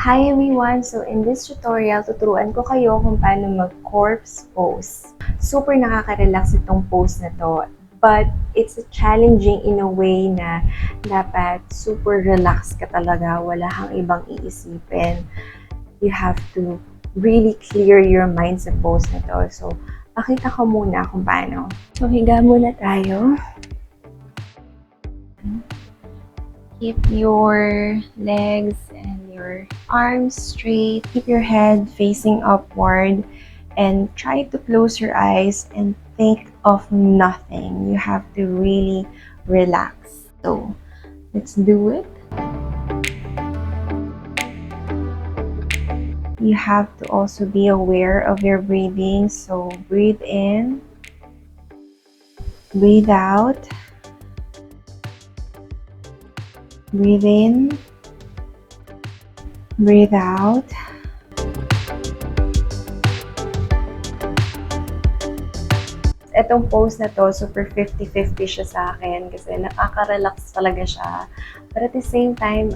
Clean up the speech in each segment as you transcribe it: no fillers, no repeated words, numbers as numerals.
Hi everyone! So in this tutorial, tuturuan ko kayo kung paano mag-corpse pose. Super nakaka-relax itong pose na to. But it's challenging in a way na dapat super relax ka talaga. Wala kang ibang iisipin. You have to really clear your mind sa pose na to. So, pakita ko muna kung paano. So, higa muna tayo. Keep your legs and your arms straight. Keep your head facing upward and try to close your eyes and think of nothing. You have to really relax. So, let's do it. You have to also be aware of your breathing. So, breathe in, breathe out. Breathe in, breathe out. Etong pose na to, super 50-50 siya sa akin kasi nakaka-relax talaga siya. But at the same time,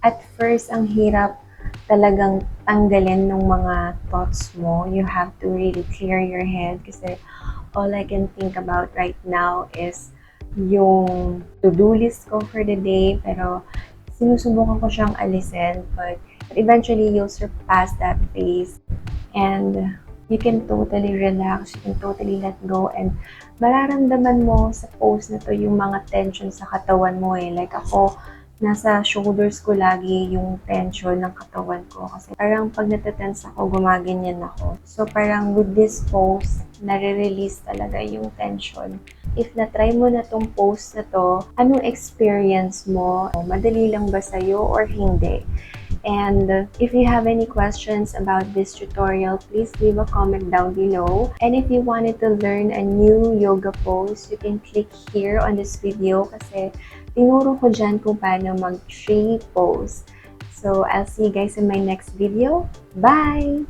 at first, ang hirap talagang tanggalin ng mga thoughts mo. You have to really clear your head kasi all I can think about right now is yung to-do list ko for the day, pero sinusubukan ko siyang alisin, but eventually you'll surpass that phase and you can totally relax, you can totally let go, and mararamdaman mo sa pose na to yung mga tension sa katawan mo Like ako, nasa shoulders ko lagi yung tension ng katawan ko kasi parang pag natatense ako, gumaganyan ako. So parang with this pose, nare-release talaga yung tension. If na-try mo na tong pose na to, anong experience mo? Madali lang ba sa'yo or hindi? And if you have any questions about this tutorial, please leave a comment down below. And if you wanted to learn a new yoga pose, you can click here on this video kasi tinuro ko dyan kung paano mag-tree pose. So, I'll see you guys in my next video. Bye!